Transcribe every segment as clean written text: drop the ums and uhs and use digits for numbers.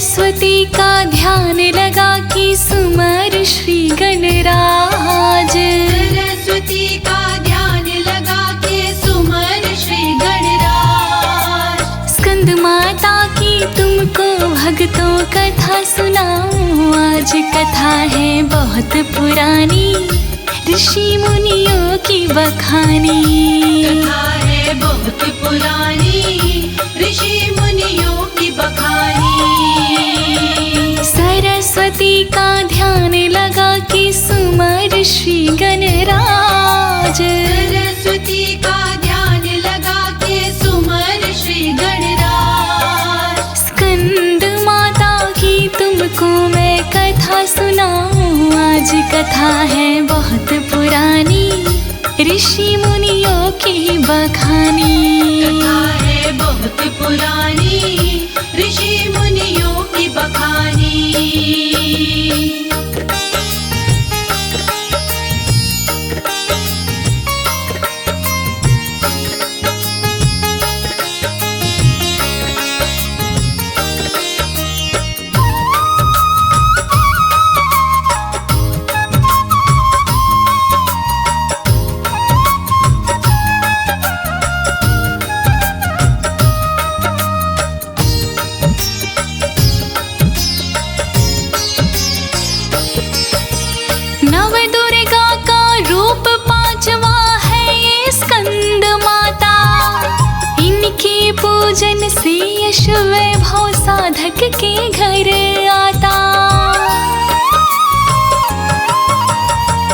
सरस्वती का ध्यान लगा के सुमर श्री गणराज। सरस्वती का ध्यान लगा के सुमर श्री गणराज। स्कंद माता की तुमको भक्तों कथा सुनाऊं। आज कथा है बहुत पुरानी, ऋषि मुनियों की बखानी। कथा है बहुत पुरानी, ऋषि मुनियों की बखानी। सरस्वती का ध्यान लगा के सुमर श्री गणराज। सरस्वती का ध्यान लगा के सुमर श्री गणराज। स्कंद माता की तुमको मैं कथा सुनाऊं। आज कथा है बहुत पुरानी, ऋषि मुनियों की बखानी। कथा है बहुत पुरानी, ऋषि मुनियों की बखानी। नव दुर्गा का रूप पांचवा है ये स्कंद माता। इनके पूजन से यश वैभव साधक के घर आता।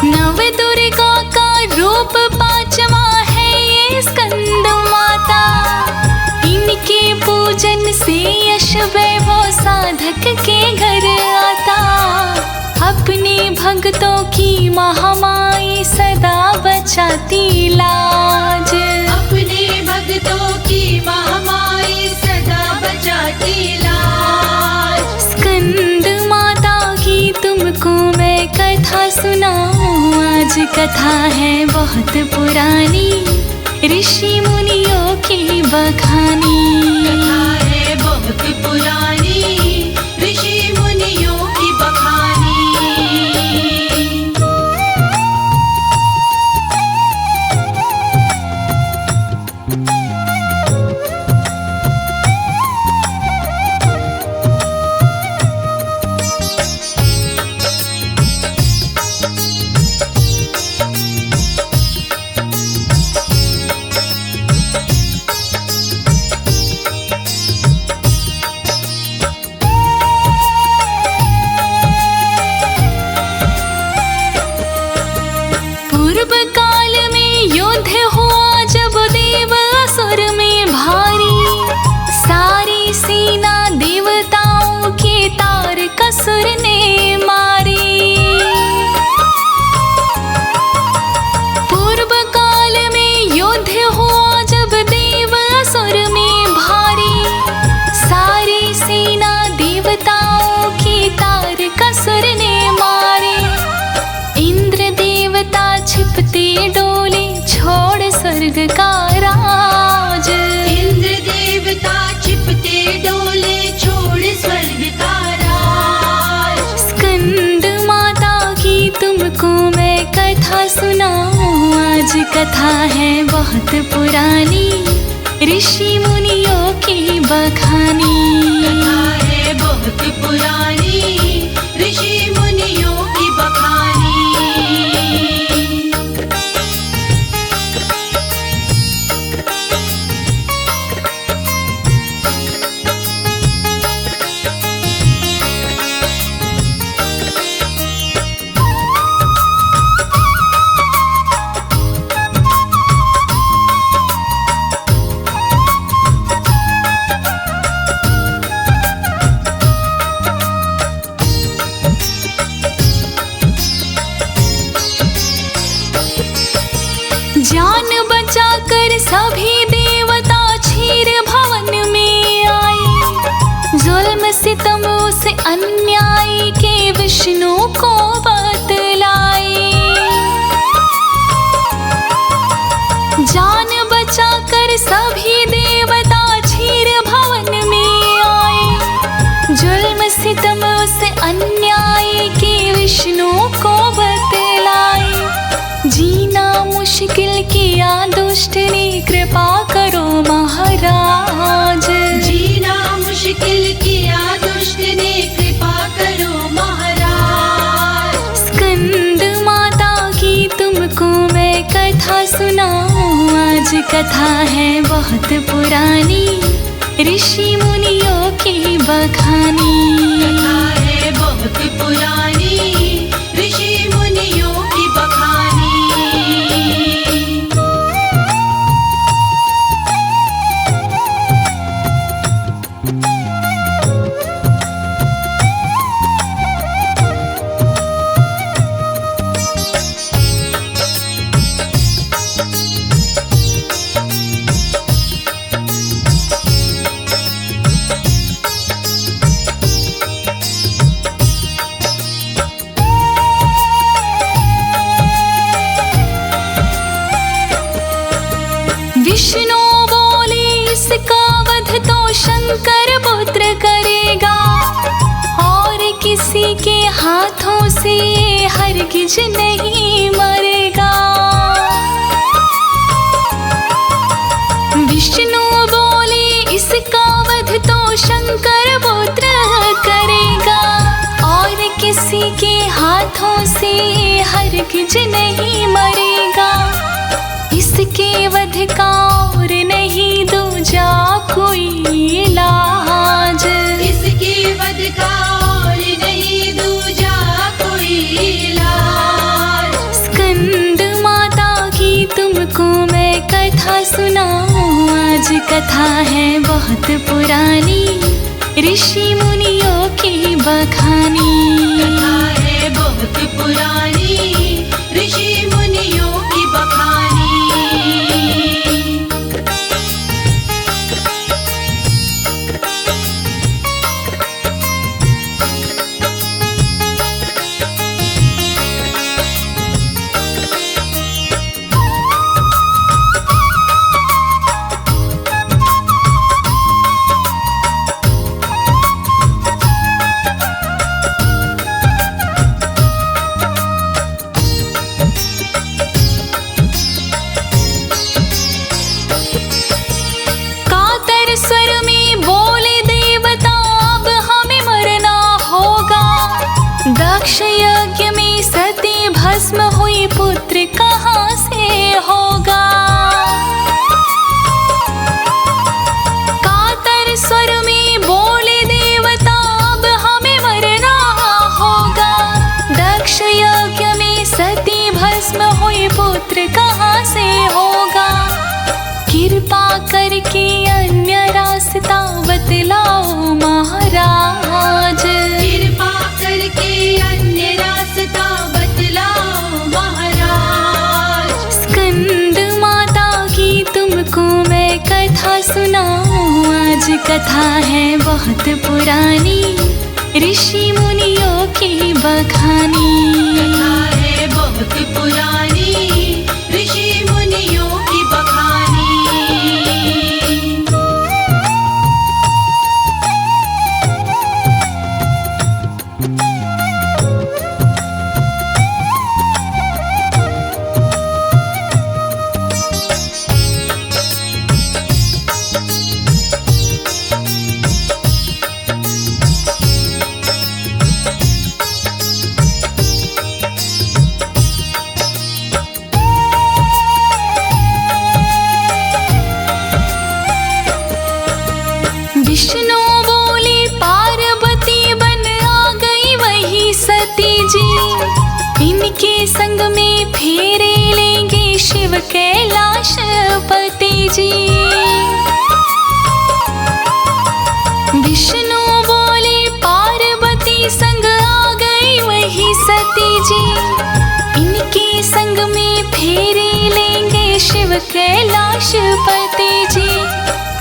नव दुर्गा का रूप पांचवा है ये स्कंद माता। इनके पूजन से यश वैभव साधक के घर आता। अपने भक्तों की महामाई सदा बचाती लाज। अपने भक्तों की महामाई सदा बचाती लाज। स्कंद माता की तुमको मैं कथा सुनाऊं। आज कथा है बहुत पुरानी, ऋषि मुनियों की बखानी। कथा है बहुत पुरानी, ऋषि मुनियों की बखानी। पूर्व काल में युद्ध हुआ जब देव असुर में भारी। सारी सेना देवताओं के तार कसुर ने मारे। पूर्व काल में युद्ध हुआ जब देव असुर में भारी। सारी सेना देवताओं के तार कसुर ने मारे। इंद्र देवता छिपते डोले छोड़ स्वर्ग का राज। इंद्र देवता छिपते डोले छोड़ स्वर्ग का राज। स्कंद माता की तुमको मैं कथा सुनाऊं। आज कथा है बहुत पुरानी, ऋषि मुनियों की बखानी। कथा है बहुत पुरानी, ऋषि मुनियों की बखानी। जान बचाकर सभी देवता क्षीर भवन में आए। जुल्म सितमों से अन्याय के विष्णु को बतलाए। जान बचाकर सभी देवता क्षीर भवन में आए। जुल्म कथा है बहुत पुरानी, ऋषि मुनियों की बखानी। कथा है बहुत पुरानी, ऋषि मुनियों की बखानी। विष्णु बोले इसका वध तो शंकर पुत्र करेगा, और किसी के हाथों से हरगिज नहीं मरेगा। विष्णु बोले इसका वध तो शंकर पुत्र करेगा, और किसी के हाथों से हरगिज नहीं मरेगा। इसके वध का और नहीं दूजा कोई इलाज, इसके वध का और नहीं दूजा कोई इलाज। स्कंद माता की तुमको मैं कथा सुनाऊं आज। कथा है बहुत पुरानी, ऋषि मुनियों की बखानी। कथा है बहुत पुरानी, ऋषि मुनियों की बखानी। दक्ष यज्ञ में सती भस्म हुई, पुत्र कहाँ से होगा। कातर स्वर में बोले देवता अब हमें मरना होगा। दक्ष यज्ञ में सती भस्म हुई, पुत्र कहाँ से होगा। कृपा करके अन्य रास्ता बतलाओ महाराज, कृपा करके अन्य रास्ता बतलाओ महाराज। स्कंद माता की तुमको मैं कथा सुनाऊं आज। कथा है बहुत पुरानी, ऋषि मुनियों की बखानी। कथा है बहुत पुरानी, ऋषि मुनियों की बखानी। विष्णु बोले पार्वती बन आ गई वही सती जी, इनके संग में फेरे लेंगे शिव कैलाश पति जी। विष्णु बोले पार्वती संग आ गई वही सती जी, इनके संग में फेरे लेंगे शिव कैलाश पति जी।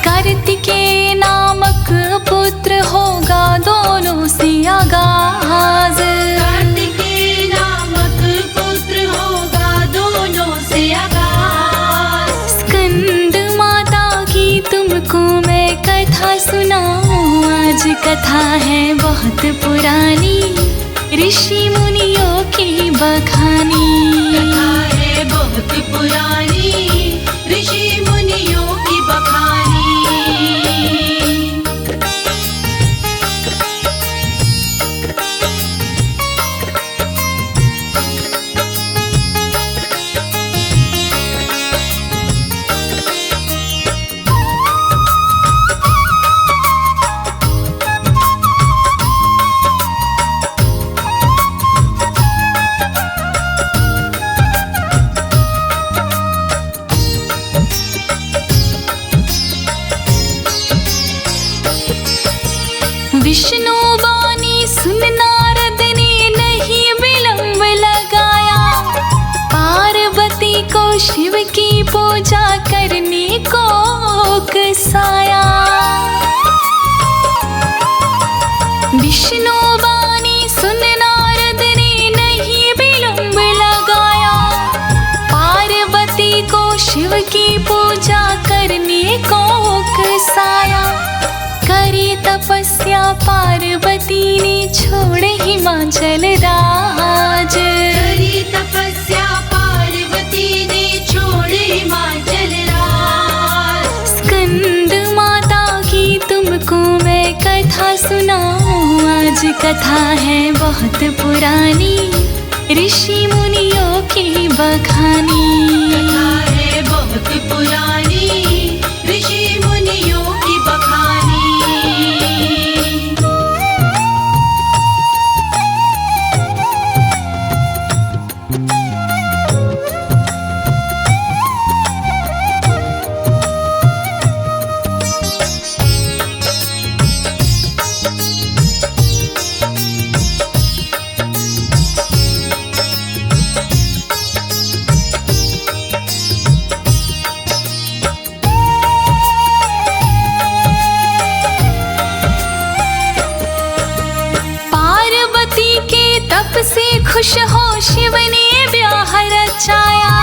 कार्तिकेय नामक पुत्र होगा दोनों से आगाज, कार्तिकेय नामक पुत्र होगा दोनों से आगाज। स्कंद माता की तुमको मैं कथा सुनाऊं आज। कथा है बहुत पुरानी, ऋषि मुनियों की बखानी। कथा है बहुत पुरानी, ऋषि मुनियों की बखानी। विष्णु वाणी सुन नारद ने नहीं विलंब लगाया, पार्वती को शिव की पूजा करने को उकसाया। विष्णु वाणी सुन नारद ने नहीं विलंब लगाया, पार्वती को शिव की पूजा करने को उकसाया। करी तपस्या पार्वती ने छोड़ हिमाचल राज, करी तपस्या पार्वती ने छोड़ हिमाचल राज। स्कंद माता की तुमको मैं कथा सुनाऊं, आज कथा है बहुत पुरानी, ऋषि मुनियों की बखानी। कथा है बहुत पुरानी, ऋषि मुनियों की बखानी। तप से खुश हो शिव ने ब्याह रचाया,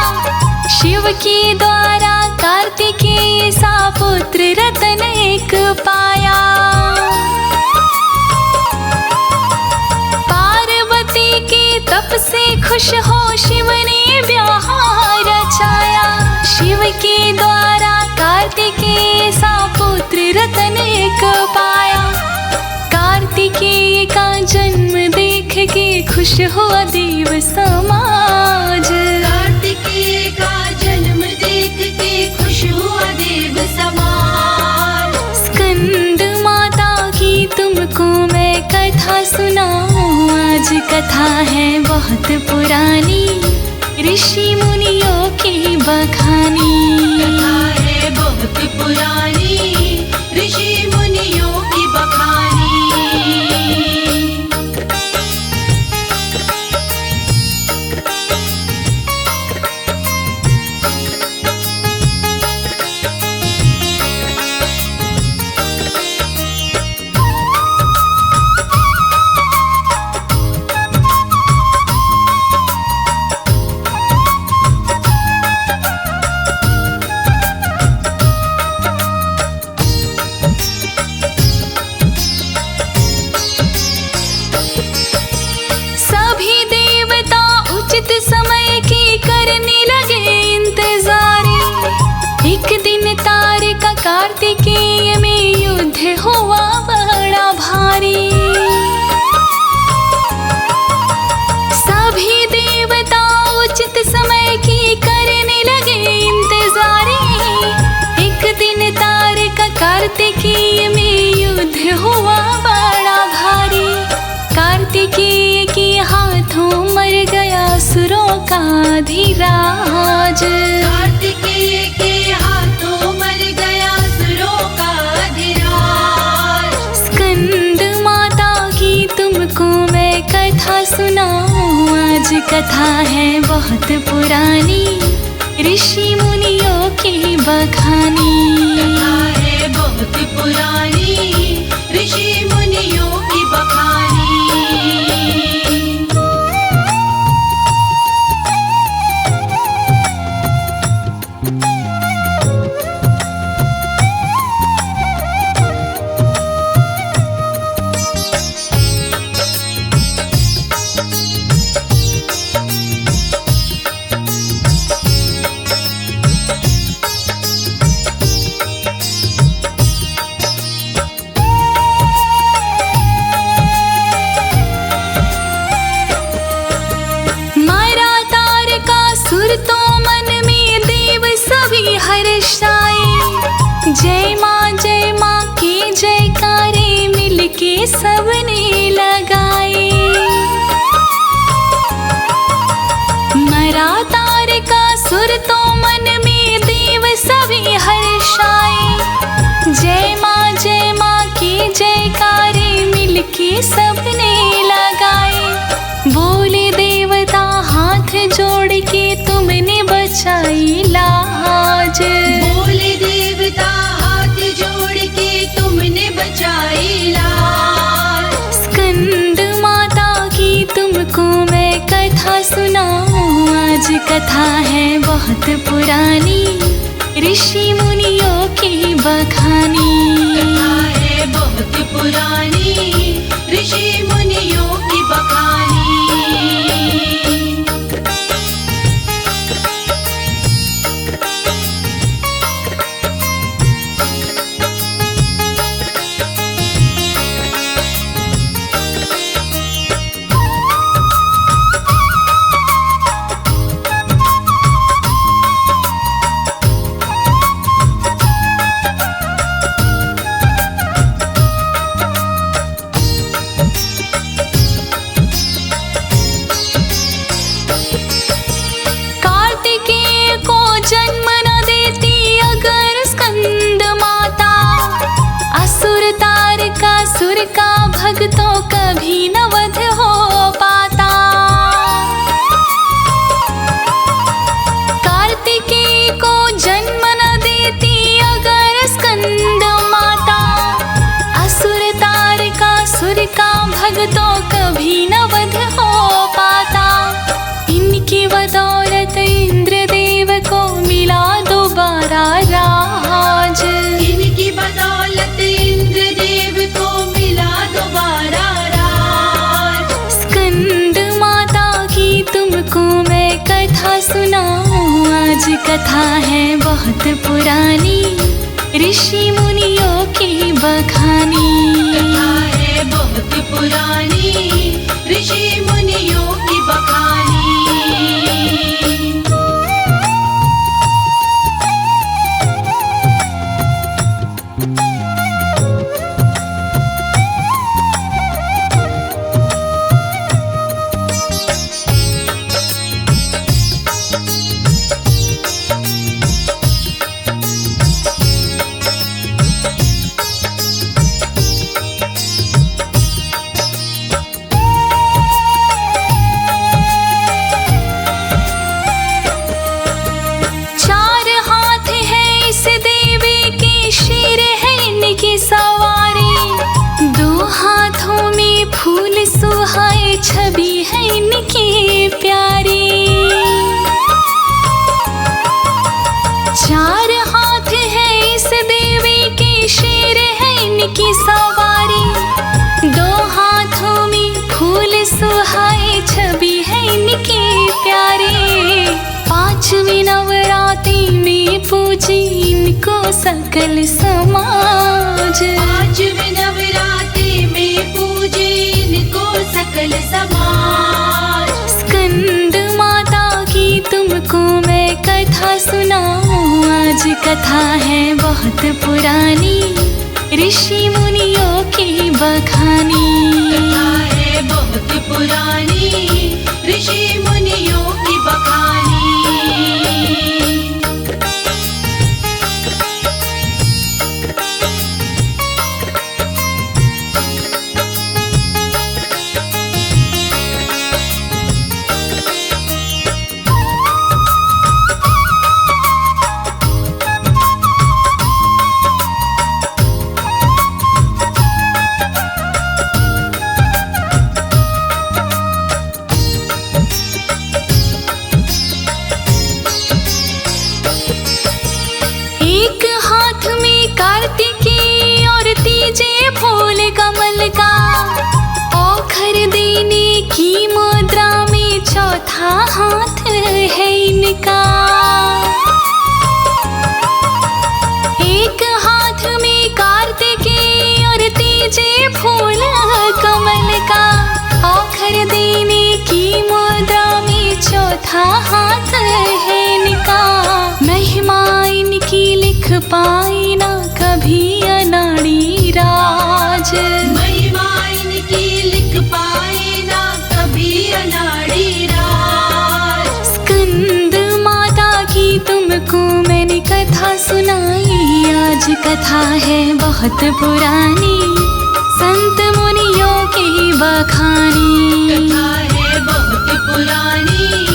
शिव के द्वारा कार्तिकेय सा पुत्र रतन एक पाया। पार्वती के तप से खुश हो शिव ने ब्याह रचाया, शिव के द्वारा कार्तिकेय सा पुत्र रतन एक पाया। कार्तिकेय का जन्म देख के खुश हुआ देव समाज, कार्तिकेय का जन्म देख के खुश हुआ देव समाज। स्कंद माता की तुमको मैं कथा सुनाऊं, आज कथा है बहुत पुरानी, ऋषि मुनियों की बखानी। कथा है बहुत पुरानी, ऋषि मुनियों की बखानी। समय की करने लगे इंतजार, एक दिन तारका कार्तिकेय में युद्ध हुआ बड़ा भारी। सभी देवता उचित समय की करने लगे इंतजार, एक दिन तारका कार्तिकेय में युद्ध हुआ बड़ा भारी। कार्तिकेय के हाथों मर गया असुरों का अधिराज, कार्तिकेय के हाथों मर गया असुरों का अधिराज। स्कंद माता की तुमको मैं कथा सुनाऊं, आज कथा है बहुत पुरानी, ऋषि मुनियों की बखानी। कथा है बहुत पुरानी, ऋषि मुनियों की बखानी। तो मन में देव सभी हर्षाए, जय माँ के जयकारे मिलके सबने लगाए। मरा तारका सुर तो मन में देव सभी हर्षाए, जय माँ के जयकारे सुनाऊं आज कथा है बहुत पुरानी, ऋषि मुनियों की बखानी। कथा है बहुत पुरानी, ऋषि मुनियों की बखानी। जन्म न देती अगर स्कंद माता, असुर तारकासुर का भक्तों कभी न वध हो पाता। कार्तिकेय को जन्म न देती अगर स्कंद माता, असुर तारकासुर का भक्तों कभी न वध हो पाता। इनकी बदौलत इंद्रदेव को मिला दोबारा राज, इनकी बदौलत इंद्रदेव को मिला दोबारा राज। स्कंद माता की तुमको मैं कथा सुनाऊं आज कथा है बहुत पुरानी, ऋषि मुनियों की बखानी। कथा है बहुत पुरानी, ऋषि मुनियों की बखानी। फूल सुहाए छवि है इनकी प्यारी, चार हाथ है इस देवी के, शेर है इनकी सवारी। दो हाथों में फूल सुहाए छवि है इनकी प्यारी। पांचवें नवरात्रि में पूजी इनको सकल समाज, पांचवें नवरात्रि में पूजे इनको सकल समाज। स्कंद माता की तुमको मैं कथा सुनाऊं आज कथा है बहुत पुरानी, ऋषि मुनियों की बखानी। कथा है बहुत पुरानी, ऋषि मुनियों की बखानी। एक हाथ में कार्तिकेय और तीजे फूल कमल का, औखर देने की मुद्रा में चौथा हाथ है इनका। एक हाथ में कार्तिकेय और तीजे फूल कमल का, औखर देने की मुद्रा में चौथा हाथ है इनका। महिमा इनकी लिख पाई ना कभी अनाड़ी राज, महिमा इनकी लिख पाए ना कभी अनाड़ी राज। स्कंद माता की तुमको मैंने कथा सुनाई आज कथा है बहुत पुरानी, संत मुनियों की बखानी। कथा है बहुत पुरानी,